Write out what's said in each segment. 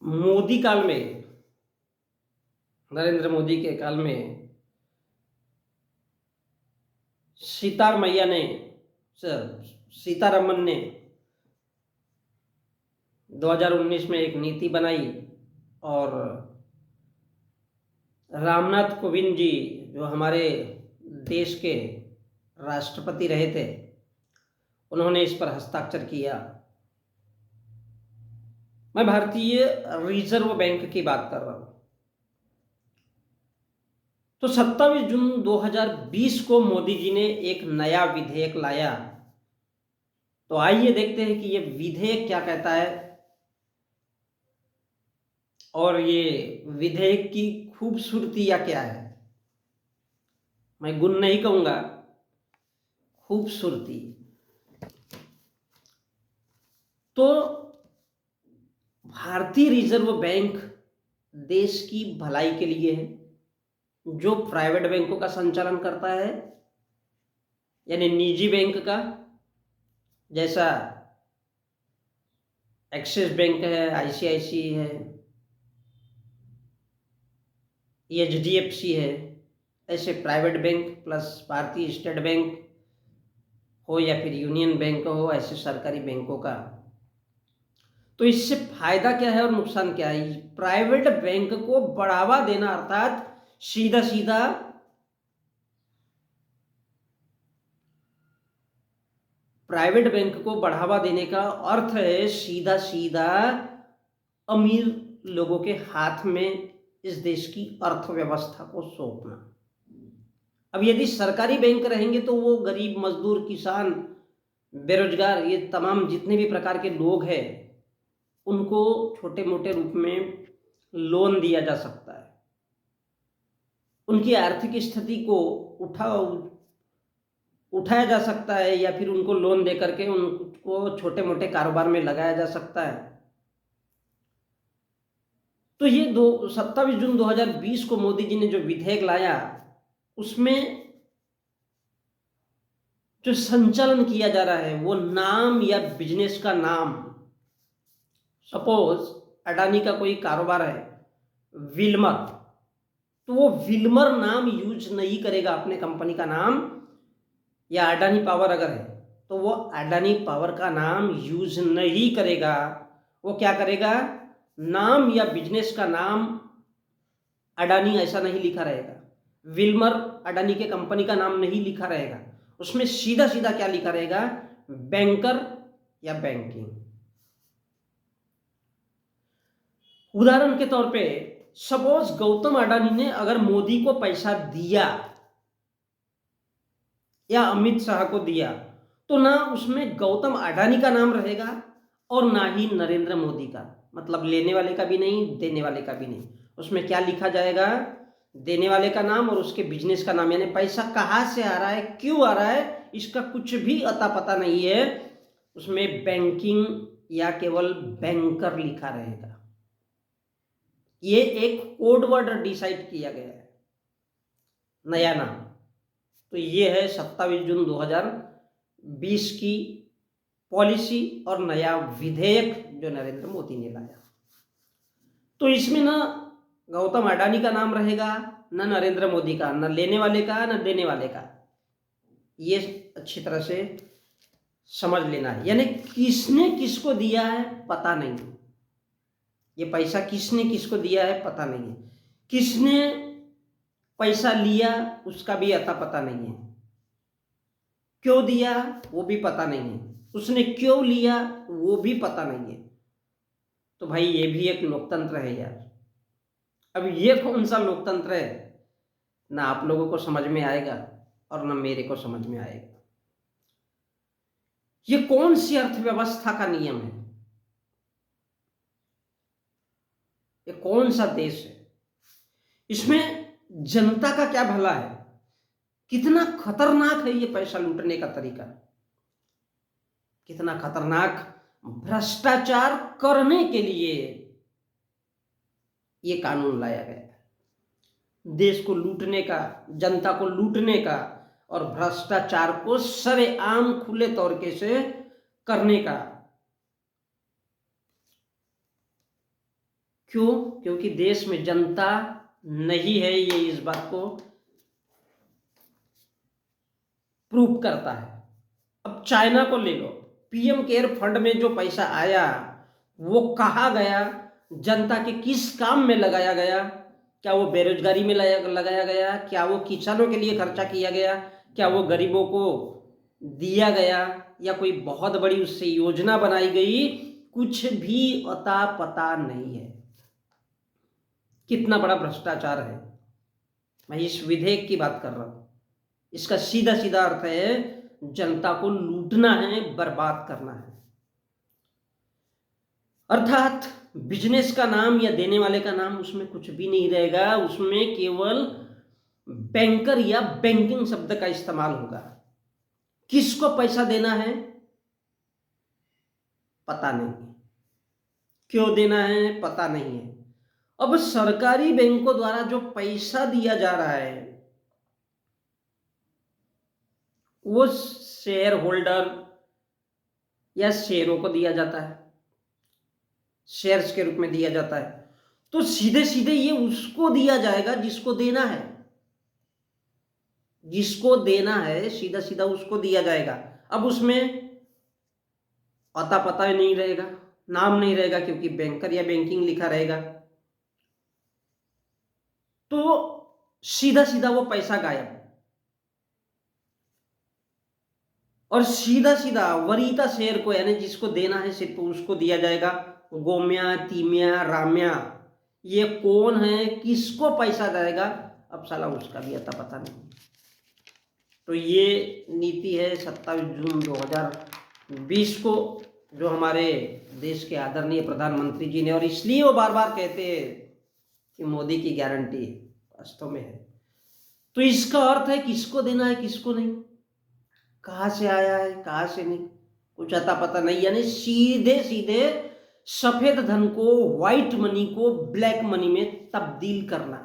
मोदी काल में, नरेंद्र मोदी के काल में सीतारमैया ने सीतारमन ने 2019 में एक नीति बनाई और रामनाथ कोविंद जी जो हमारे देश के राष्ट्रपति रहे थे, उन्होंने इस पर हस्ताक्षर किया। मैं भारतीय रिजर्व बैंक की बात कर रहा हूं। तो 27 जून 2020 को मोदी जी ने एक नया विधेयक लाया। तो आइए देखते हैं कि यह विधेयक क्या कहता है और ये विधेयक की खूबसूरतियां क्या है। मैं गुण नहीं कहूंगा, खूबसूरती। तो भारतीय रिजर्व बैंक देश की भलाई के लिए है, जो प्राइवेट बैंकों का संचालन करता है, यानी निजी बैंक का, जैसा एक्सिस बैंक है, आईसीआईसी है, एचडीएफसी है, ऐसे प्राइवेट बैंक प्लस भारतीय स्टेट बैंक हो या फिर यूनियन बैंक हो, ऐसे सरकारी बैंकों का। तो इससे फायदा क्या है और नुकसान क्या है। प्राइवेट बैंक को बढ़ावा देना अर्थात सीधा सीधा प्राइवेट बैंक को बढ़ावा देने का अर्थ है सीधा सीधा अमीर लोगों के हाथ में इस देश की अर्थव्यवस्था को सौंपना। अब यदि सरकारी बैंक रहेंगे तो वो गरीब, मजदूर, किसान, बेरोजगार, ये तमाम जितने भी प्रकार के लोग हैं, उनको छोटे मोटे रूप में लोन दिया जा सकता है। उनकी आर्थिक स्थिति को उठाया जा सकता है या फिर उनको लोन दे करके उनको छोटे मोटे कारोबार में लगाया जा सकता है। तो ये 27 जून 2020 को मोदी जी ने जो विधेयक लाया, उसमें जो संचालन किया जा रहा है वो नाम या बिजनेस का नाम, सपोज अडानी का कोई कारोबार है विल्मर, तो वो विल्मर नाम यूज नहीं करेगा अपने कंपनी का नाम, या अडानी पावर अगर है तो वो अडानी पावर का नाम यूज नहीं करेगा। वो क्या करेगा, नाम या बिजनेस का नाम अडानी ऐसा नहीं लिखा रहेगा, विल्मर अडानी के कंपनी का नाम नहीं लिखा रहेगा, उसमें सीधा सीधा क्या लिखा रहेगा, बैंकर या बैंकिंग। उदाहरण के तौर पे सपोज गौतम अडानी ने अगर मोदी को पैसा दिया या अमित शाह को दिया, तो ना उसमें गौतम अडानी का नाम रहेगा और ना ही नरेंद्र मोदी का, मतलब लेने वाले का भी नहीं, देने वाले का भी नहीं। उसमें क्या लिखा जाएगा, देने वाले का नाम और उसके बिजनेस का नाम, यानी पैसा कहाँ से आ रहा है, क्यों आ रहा है, इसका कुछ भी अता पता नहीं है। उसमें बैंकिंग या केवल बैंकर लिखा रहेगा। ये एक कोड वर्ड डिसाइड किया गया है, नया नाम। तो ये है 27 जून 2020 की पॉलिसी और नया विधेयक जो नरेंद्र मोदी ने लाया। तो इसमें ना गौतम अडानी का नाम रहेगा, ना नरेंद्र मोदी का, ना लेने वाले का, ना देने वाले का। ये अच्छी तरह से समझ लेना है, यानी किसने किसको दिया है पता नहीं, ये पैसा किसने किसको दिया है पता नहीं है, किसने पैसा लिया उसका भी अता पता नहीं है, क्यों दिया वो भी पता नहीं है, उसने क्यों लिया वो भी पता नहीं है। तो भाई ये भी एक लोकतंत्र है यार। अब ये कौन सा लोकतंत्र है, ना आप लोगों को समझ में आएगा और ना मेरे को समझ में आएगा। ये कौन सी अर्थव्यवस्था का नियम है, ये कौन सा देश है, इसमें जनता का क्या भला है, कितना खतरनाक है ये पैसा लूटने का तरीका, कितना खतरनाक भ्रष्टाचार करने के लिए ये कानून लाया गया है, देश को लूटने का, जनता को लूटने का और भ्रष्टाचार को सरेआम खुले तरीके से करने का। क्यों? क्योंकि देश में जनता नहीं है, ये इस बात को प्रूव करता है। अब चाइना को ले लो, पीएम केयर फंड में जो पैसा आया वो कहाँ गया, जनता के किस काम में लगाया गया? क्या वो बेरोजगारी में लगाया गया? क्या वो किसानों के लिए खर्चा किया गया? क्या वो गरीबों को दिया गया? या कोई बहुत बड़ी उससे योजना बनाई गई? कुछ भी अता पता नहीं है। कितना बड़ा भ्रष्टाचार है। मैं इस विधेयक की बात कर रहा हूं। इसका सीधा सीधा अर्थ है जनता को लूटना है, बर्बाद करना है। अर्थात बिजनेस का नाम या देने वाले का नाम उसमें कुछ भी नहीं रहेगा, उसमें केवल बैंकर या बैंकिंग शब्द का इस्तेमाल होगा। किसको पैसा देना है पता नहीं, क्यों देना है पता नहीं है। अब सरकारी बैंकों द्वारा जो पैसा दिया जा रहा है वो शेयर होल्डर या शेयरों को दिया जाता है, शेयर्स के रूप में दिया जाता है। तो सीधे सीधे ये उसको दिया जाएगा जिसको देना है, जिसको देना है सीधा सीधा उसको दिया जाएगा। अब उसमें अता पता नहीं रहेगा, नाम नहीं रहेगा, क्योंकि बैंकर या बैंकिंग लिखा रहेगा। तो सीधा सीधा वो पैसा गायब, और सीधा सीधा वरीता शेयर को यानी जिसको देना है सिर्फ उसको दिया जाएगा। गोम्या, तीम्या, राम्या, ये कौन है, किसको पैसा जाएगा, अब साला उसका भी अता पता नहीं। तो ये नीति है 27 जून 2020 को जो हमारे देश के आदरणीय प्रधानमंत्री जी ने, और इसलिए वो बार बार कहते हैं कि मोदी की गारंटी वास्तव में है। तो इसका अर्थ है किसको देना है किसको नहीं, कहाँ से आया है कहाँ से नहीं, कुछ अता पता नहीं। यानी सीधे सीधे सफेद धन को, व्हाइट मनी को ब्लैक मनी में तब्दील करना,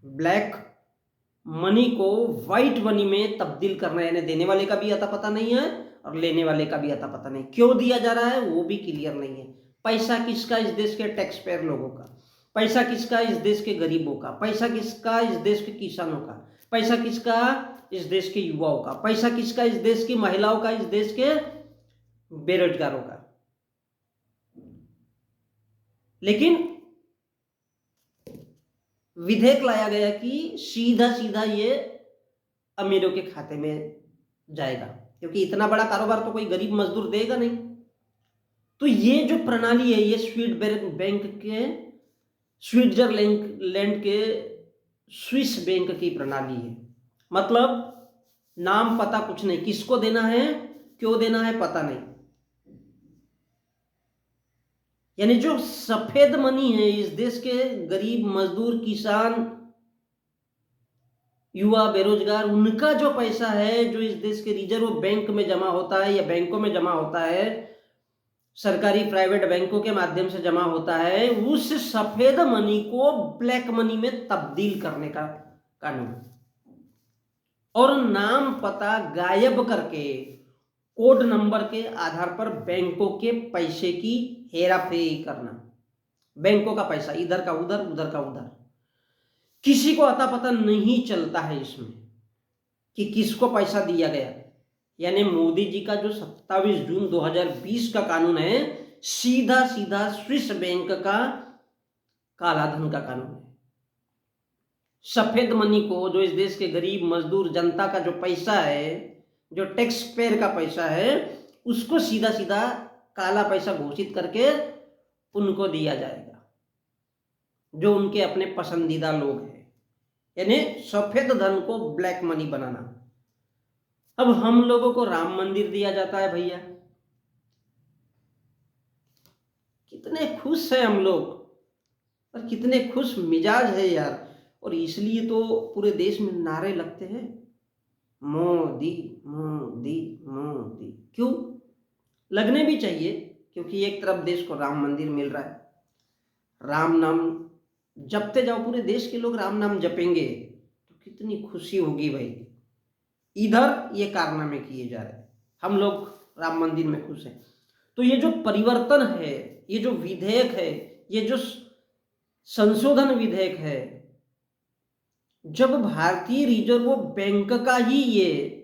ब्लैक मनी को व्हाइट मनी में तब्दील करना, यानी देने वाले का भी अता पता नहीं है और लेने वाले का भी अता पता नहीं। क्यों दिया जा रहा है वो भी क्लियर नहीं है। पैसा किसका? इस देश के टैक्स पेयर लोगों का। पैसा किसका? इस देश के गरीबों का। पैसा किसका? इस देश के किसानों का। पैसा किसका? इस देश के युवाओं का। पैसा किसका? इस देश की महिलाओं का, इस देश के बेरोजगारों का। लेकिन विधेयक लाया गया कि सीधा सीधा ये अमीरों के खाते में जाएगा, क्योंकि इतना बड़ा कारोबार तो कोई गरीब मजदूर देगा नहीं। तो ये जो प्रणाली है ये बैंक के, स्विट्जरलैंड के स्विस बैंक की प्रणाली है। मतलब नाम पता कुछ नहीं, किसको देना है क्यों देना है पता नहीं। यानी जो सफेद मनी है इस देश के गरीब मजदूर, किसान, युवा, बेरोजगार, उनका जो पैसा है जो इस देश के रिजर्व बैंक में जमा होता है या बैंकों में जमा होता है, सरकारी प्राइवेट बैंकों के माध्यम से जमा होता है, उस सफेद मनी को ब्लैक मनी में तब्दील करने का कानून, और नाम पता गायब करके कोड नंबर के आधार पर बैंकों के पैसे की हेरा फेरी करना। बैंकों का पैसा इधर का उधर, उधर का उधर, किसी को अता पता नहीं चलता है इसमें कि किसको पैसा दिया गया। यानी मोदी जी का जो 27 जून 2020 का कानून है सीधा सीधा स्विस बैंक का काला धन का कानून है। सफेद मनी को, जो इस देश के गरीब मजदूर जनता का जो पैसा है, जो टैक्स पेयर का पैसा है, उसको सीधा सीधा काला पैसा घोषित करके उनको दिया जाएगा जो उनके अपने पसंदीदा लोग हैं। यानी सफेद धन को ब्लैक मनी बनाना। अब हम लोगों को राम मंदिर दिया जाता है भैया, कितने खुश हैं हम लोग और कितने खुश मिजाज है यार। और इसलिए तो पूरे देश में नारे लगते हैं मोदी मोदी मोदी। क्यों लगने भी चाहिए, क्योंकि एक तरफ देश को राम मंदिर मिल रहा है, राम नाम जपते जाओ, पूरे देश के लोग राम नाम जपेंगे तो कितनी खुशी होगी भाई। इधर ये कारनामे किए जा रहे हैं, हम लोग राम मंदिर में खुश हैं। तो ये जो परिवर्तन है, ये जो विधेयक है, ये जो संशोधन विधेयक है, जब भारतीय रिजर्व बैंक का ही ये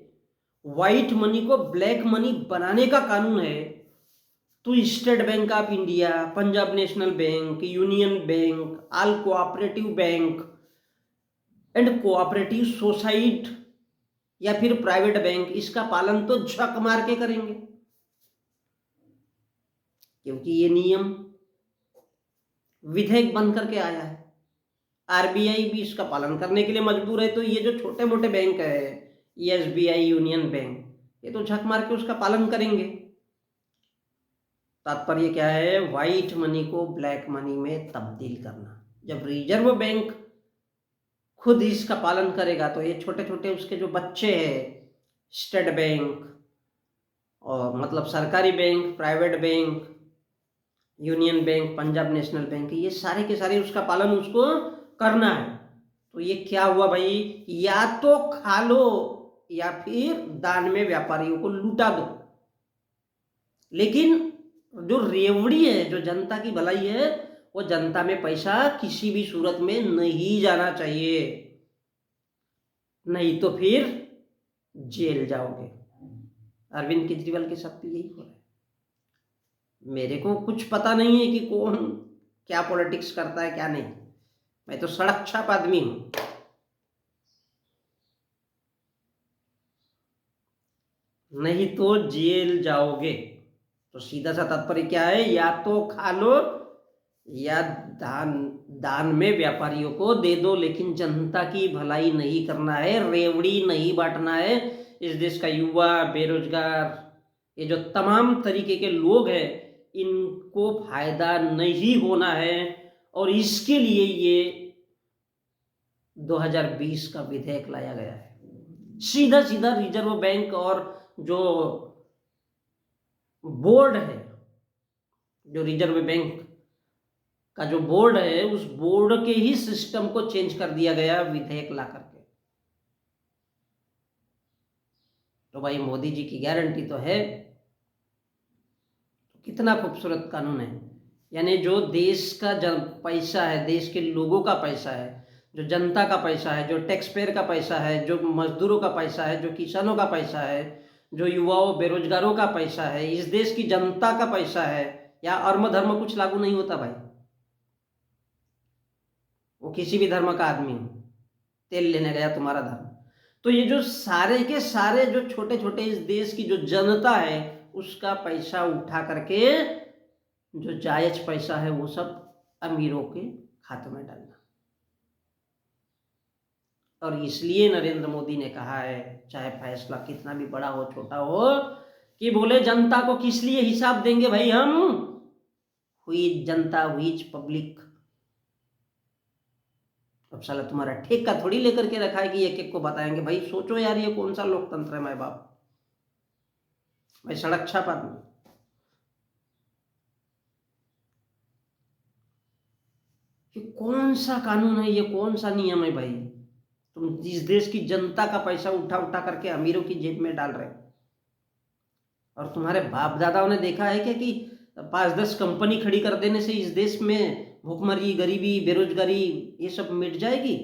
व्हाइट मनी को ब्लैक मनी बनाने का कानून है, तो state bank of India, Punjab national bank, union bank, all cooperative bank and cooperative society या फिर प्राइवेट बैंक इसका पालन तो झक मार के करेंगे, क्योंकि ये नियम विधेयक बन करके आया है। आरबीआई भी इसका पालन करने के लिए मजबूर है, तो ये जो छोटे मोटे बैंक है, एसबीआई, यूनियन बैंक, ये तो झक मार के उसका पालन करेंगे। तात्पर्य क्या है? व्हाइट मनी को ब्लैक मनी में तब्दील करना। जब रिजर्व बैंक खुद इसका पालन करेगा तो ये छोटे छोटे उसके जो बच्चे हैं, स्टेट बैंक और मतलब सरकारी bank, private bank, union bank, Punjab national bank, ये सारे के सारे उसका पालन उसको करना है। तो ये क्या हुआ भाई? या तो खा लो या फिर दान में व्यापारियों को लूटा दो। लेकिन जो रेवड़ी है, जो जनता की भलाई है, वो जनता में पैसा किसी भी सूरत में नहीं जाना चाहिए, नहीं तो फिर जेल जाओगे। अरविंद केजरीवाल के साथ भी यही हो रहा है। मेरे को कुछ पता नहीं है कि कौन क्या पॉलिटिक्स करता है क्या नहीं, मैं तो सड़क छाप आदमी हूं। नहीं तो जेल जाओगे। तो सीधा सा तात्पर्य क्या है? या तो खा लो या दान में व्यापारियों को दे दो, लेकिन जनता की भलाई नहीं करना है, रेवड़ी नहीं बांटना है। इस देश का युवा, बेरोजगार, ये जो तमाम तरीके के लोग हैं, इनको फायदा नहीं होना है। और इसके लिए ये 2020 का विधेयक लाया गया है। सीधा सीधा रिजर्व बैंक और जो बोर्ड है, जो रिजर्व बैंक का जो बोर्ड है, उस बोर्ड के ही सिस्टम को चेंज कर दिया गया विधेयक ला करके। तो भाई मोदी जी की गारंटी तो है। कितना खूबसूरत कानून है। यानी जो देश का पैसा है, देश के लोगों का पैसा है, जो जनता का पैसा है, जो टैक्स पेयर का पैसा है, जो मजदूरों का पैसा है, जो किसानों का पैसा है, जो युवाओं बेरोजगारों का पैसा है, इस देश की जनता का पैसा है, या अर्म धर्म कुछ लागू नहीं होता भाई। वो किसी भी धर्म का आदमी हो, तेल लेने गया तुम्हारा धर्म। तो ये जो सारे के सारे जो छोटे छोटे इस देश की जो जनता है, उसका पैसा उठा करके, जो जायज पैसा है, वो सब अमीरों के खाते में डालना। और इसलिए नरेंद्र मोदी ने कहा है, चाहे फैसला कितना भी बड़ा हो छोटा हो, कि बोले जनता को किस लिए हिसाब देंगे भाई हम, हुई जनता हुई पब्लिक। अब साला तुम्हारा ठेका थोड़ी लेकर के रखा है कि एक एक को बताएंगे। भाई सोचो यार, ये कौन सा लोकतंत्र है माए बाप। भाई सड़क छाप आदमी। ये कौन सा कानून है, ये कौन सा नियम है भाई? तुम इस देश की जनता का पैसा उठा उठा करके अमीरों की जेब में डाल रहे हो। और तुम्हारे बाप दादाओं ने देखा है क्या कि 5-10 कंपनी खड़ी कर देने से इस देश में भूखमरी, गरीबी, बेरोजगारी ये सब मिट जाएगी?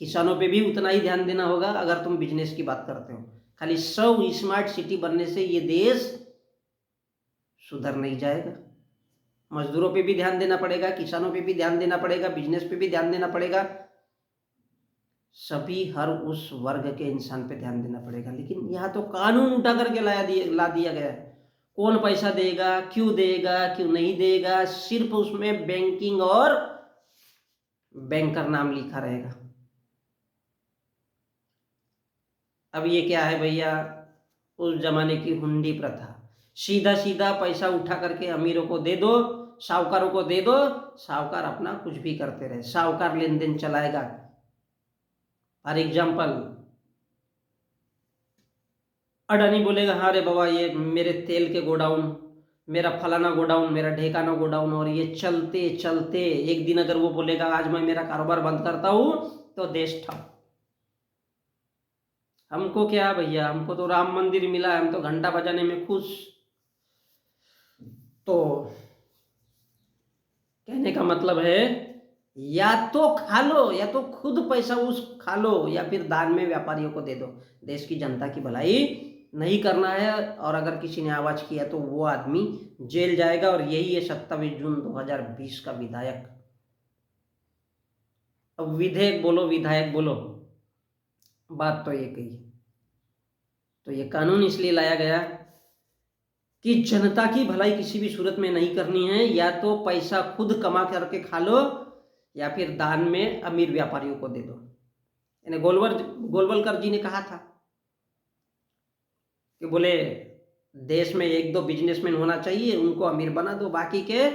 किसानों पे भी उतना ही ध्यान देना होगा अगर तुम बिजनेस की बात करते हो। खाली 100 स्मार्ट सिटी बनने से ये देश सुधर नहीं जाएगा। मजदूरों पे भी ध्यान देना पड़ेगा, किसानों पे भी ध्यान देना पड़ेगा, बिजनेस पे भी ध्यान देना पड़ेगा, सभी हर उस वर्ग के इंसान पे ध्यान देना पड़ेगा। लेकिन यहाँ तो कानून उठा करके ला दिया गया है। कौन पैसा देगा, क्यों देगा, क्यों नहीं देगा, सिर्फ उसमें बैंकिंग और बैंकर नाम लिखा रहेगा। अब ये क्या है भैया? उस जमाने की हुंडी प्रथा। सीधा सीधा पैसा उठा करके अमीरों को दे दो, साहूकारों को दे दो, साहूकार अपना कुछ भी करते रहे, साहूकार लेन देन चलाएगा। फॉर एग्जाम्पल, अडानी बोलेगा, हाँ रे बाबा, ये मेरे तेल के गोडाउन, मेरा फलाना गोडाउन, मेरा ढेकाना गोडाउन, और ये चलते चलते एक दिन अगर वो बोलेगा आज मैं मेरा कारोबार बंद करता हूं, तो देश ठप। हमको क्या भैया, हमको तो राम मंदिर मिला, हम तो घंटा बजाने में खुश। तो कहने का मतलब है, या तो खा लो, या तो खुद पैसा उस खा लो, या फिर दान में व्यापारियों को दे दो। देश की जनता की भलाई नहीं करना है, और अगर किसी ने आवाज किया तो वो आदमी जेल जाएगा। और यही है 27 जून 2020 का विधायक। अब विधेयक बोलो विधायक बोलो, बात तो एक ही है। तो ये कानून इसलिए लाया गया कि जनता की भलाई किसी भी सूरत में नहीं करनी है। या तो पैसा खुद कमा करके खा लो, या फिर दान में अमीर व्यापारियों को दे दो। यानी गोलवलकर जी ने कहा था कि बोले देश में एक दो बिजनेसमैन होना चाहिए, उनको अमीर बना दो, बाकी के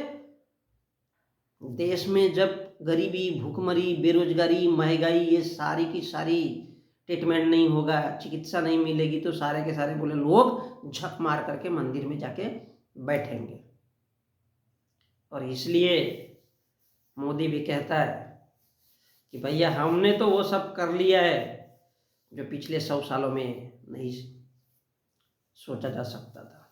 देश में जब गरीबी, भूखमरी, बेरोजगारी, महंगाई, ये सारी की सारी ट्रीटमेंट नहीं होगा, चिकित्सा नहीं मिलेगी, तो सारे के सारे बोले लोग झक मार करके मंदिर में जाके बैठेंगे। और इसलिए मोदी भी कहता है कि भैया हमने तो वो सब कर लिया है जो पिछले 100 सालों में नहीं सोचा जा सकता था।